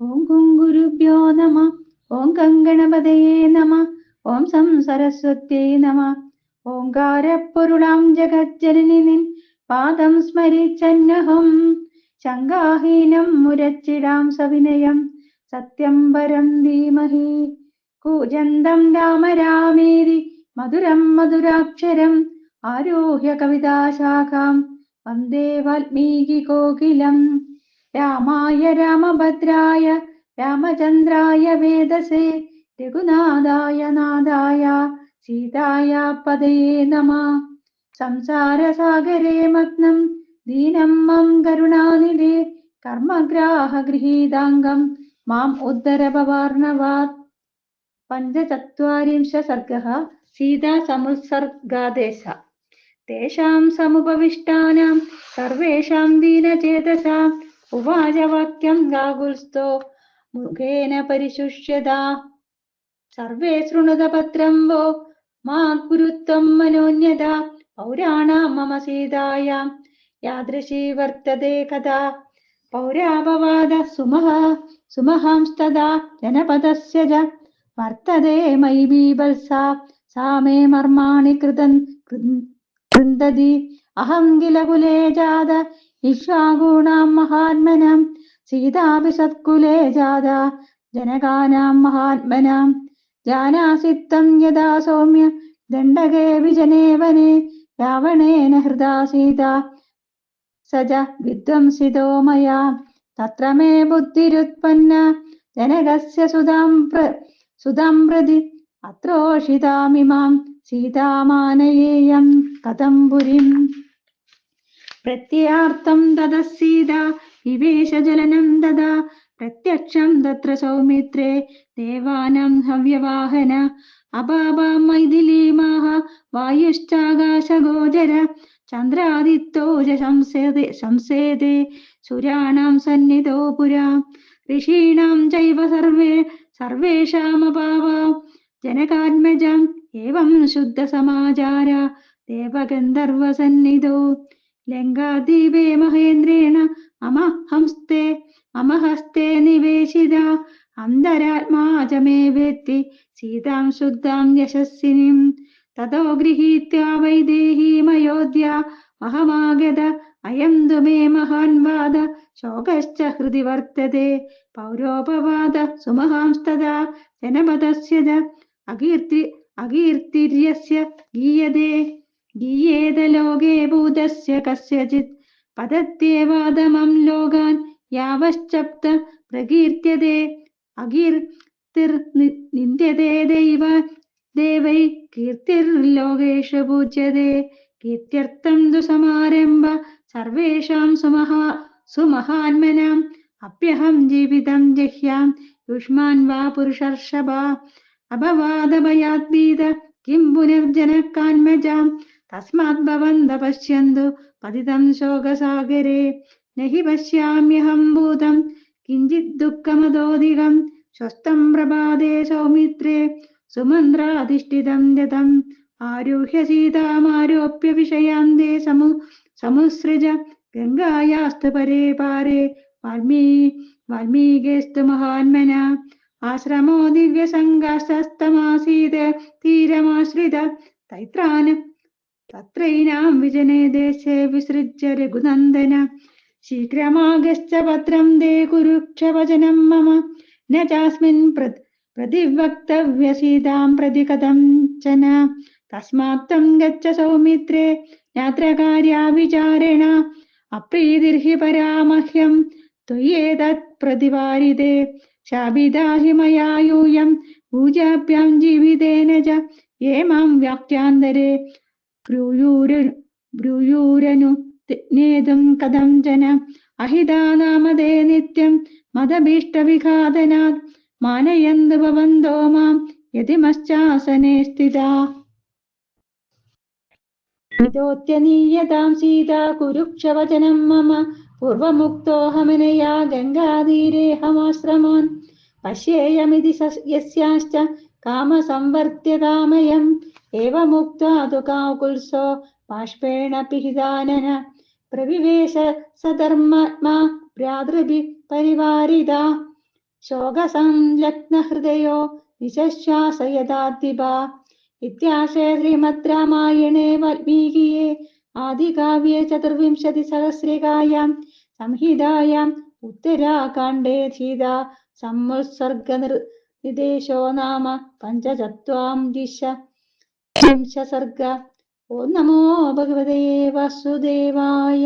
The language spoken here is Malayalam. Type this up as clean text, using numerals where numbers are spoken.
ഓം ഗുരുഭ്യോ നമ. ഓം ഗംഗണപതയേ നമ. ഓം സരസ്വത്യൈ നമ. ഓംകാരപ്പൊരുളാം ജഗജ്ജനനി നിൻ പാദം സ്മരിച്ചന്നഹം. ശങ്കാഹീനം മുരച്ചിടാം സവിനയം സത്യം പരം ധീമഹി. കൂജന്തം രാമ രാമേതി മധുരം മധുരാക്ഷരം ആരോഹ്യ കവിതാശാഖാം വന്ദേ വാൽമീകി കോകിലം. രാമായ രാമഭദ്രായ രാമചന്ദ്രായ വേദസേ രഘുനാഥായ നാഥായ സീതായ പദയേ നമഃ. സംസാരസാഗരേ മഗ്നം ദീനം മം കരുണാനിധേ കർമ്മഗ്രാഹഗൃഹീതാംഗം മാം ഉദ്ധരഭവാർണവാത്. പഞ്ചചത്വാരിംശ സർഗഃ സീതാസമുത്സർഗാദേശ. തേഷാം സമുപവിഷ്ടാനാം സർവേഷാം ദീനചേതസാം ഉവാച വാക്യം ഗാകുൽസ്ഥോ മുഖേന പരിശുഷ്യത. സർവേ ശൃണുത ഭദ്രം വോ മാ കുരുത്വം മനോന്യത. പൗരാണാം മമ സീതായാം യാദൃശീ വർത്തതേ കഥാ. പൗരാപവാദ സുമഹാംസ്തദാ ജനപദസ്യ ച വർത്തതേ മയി ബീഭത്സാ സാ മേ മർമാണി കൃന്തതി. അഹം കില കുലേ ജാത ഇക്ഷ്വാകൂണാം മഹാത്മനാം സീതാപി സത്കുലേ ജാത ജനകാനാം മഹാത്മനാം. ജാനാസി ത്വം യഥാ സൗമ്യ ദണ്ഡകേ വിജനേ വനെ രാവണേന ഹൃതാ സീതാ സ ച വിധ്വംസിതോ മയാ. തത്ര മേ ബുദ്ധിരുത്പന്ന ജനകസ്യ സുതാം പ്രതി അത്രോഷിതാമിമാം സീതാമാനയേയം കഥം പുരിം. പ്രത്യയാർത്ഥം തതഃ സീതാ വിവേശ ജലനം തഥാ പ്രത്യക്ഷം തത്ര സൗമിത്രേ ദേവാനാം ഹവ്യവാഹന. അപാപാം മൈഥിലീമാഹ വായുശ്ചാകാശഗോചര ചന്ദ്രാദിത്യോ ച സംസേതേ സുരാണാം സന്നിധോ പുരാ. ഋഷീണാം ചൈവ സർവേഷാമപാവാ ജനകാത്മജാം ഏവം ശുദ്ധസമാചാര ദേവഗന്ധർവസന്നിധോ. ലങ്കാദ്വീപേ മഹേന്ദ്രേണ മമ ഹസ്തേ നിവേശിത. അന്തരാത്മാ ച മേ വേത്തി സീതാം ശുദ്ധാം യശസ്വിനിം. തതോ ഗൃഹീത്വാ വൈദേഹീമയോധ്യ അഹമാഗത. അയം തു മേ മഹാൻ വാദ ശോകശ്ച ഹൃദി വർത്തതേ. പൗരോപവാദ സുമഹാംസ്തദാ ജനപദസ്യ ച അകീർത്തിര്യസ്യ ഗീയതേ. ഗീയേത ലോകേ ഭൂതസ്യ കസ്യചിത് പദത്യേവാദമം ലോകാൻ യാവശ്ചപ്ത പ്രകീർത്യതേ. അകീർത്തിർനിന്ദ്യതേ ദേവൈ കീർത്തിർലോകേഷു പൂജ്യതേ. കീർത്യർത്ഥം തു സമാരംഭ സർവേഷാം സുമഹാത്മനാം. അപ്യഹം ജീവിതം ജഹ്യാം യുഷ്മാൻ വാ പുരുഷർഷഭ. അപവാദഭയാദ്ഭീത കിം പുനർജനകാത്മജാം. തസ്മാത് ഭവന്ത പശ്യന്തു പതിതം ശോകസാഗരേ. നഹി പശ്യാമ്യഹം ഭൂതം കിഞ്ചിത് ദുഃഖമതോധികം. സ്വസ്ഥം പ്രഭാതേ സൗമിത്രേ സുമന്ത്രാധിഷ്ഠിതം രഥം. ആരുഹ്യ സീതാമാരോപ്യ വിഷയാന്തേ സമുസൃജ. ഗംഗായാസ്തു പരേ പാരേ വാൽമീകേസ്തു മഹാത്മന. ആശ്രമോ ദിവ്യസംഗാസ്തമാസീത തീരമാശ്രിത. തത്രൈനാം വിജനേ ദേശേ വിസൃജ്യ രഘുനന്ദന. ശീഘ്രമാഗശ്ച പത്രം ദേ കുരുക്ഷവചനം മമ. ന ചാസ്മിൻ പ്രതിവക്തവ്യ സീതാം പ്രതി കഥഞ്ചന. തസ്മാത് ത്വം ഗച്ഛ സൗമിത്രേ യാത്രകാര്യാ വിചാരേണ. അപ്രീതിർഹി പരാമഹ്യം ത്വയേതത് പ്രതിവാരിതേ. ശാപിതാ ഹി മയാ യൂയം പൂജാഭ്യാം ജീവിതേന ച. യേ മാം വാക്യാന്തരേ ബ്രൂയൂരനു നേതും കഥം ജന. അഹിതാ നാമതേ നിത്യം മദഭീഷ്ടവിഘാതനാത്. മാനയന്തു ഭവന്തോ മാം യതിമശ്ചാസനേ സ്ഥിതാ. ഇതോത്യനീയതാം സീതാ കുരുക്ഷവചനം മമ. പൂർവമുക്തോഹമനയാ ഗംഗാതീരേഹമാശ്രമാൻ. പശ്യേയമിതി യസ്യാശ്ച കാമസംവർത്യതാമയം. ഏവമുക്ത്വാ തു കാകുത്സോ ബാഷ്പേണ പിഹിതാനന. പ്രവിവേശ സധർമാത്മാ ഭ്രാതൃഭിഃ പരിവാരിതാ. ശോകസംലഗ്നഹൃദയോ നിശ്വാസയഥാദ്വിപ. ഇത്യാശയ ശ്രീമദ് രാമായണേ വാൽമീകിയെ ആദികാവ്യേ ചതുർവിംശതിസഹസ്രികായാം സംഹിതായാം ഉത്തരാകാണ്ഡേ സീതാ സംവത്സർഗ നിർദ്ദേശോ നാമ പഞ്ചചത്വാംശ സർഗ. ഓം നമോ ഭഗവതേ വാസുദേവായ.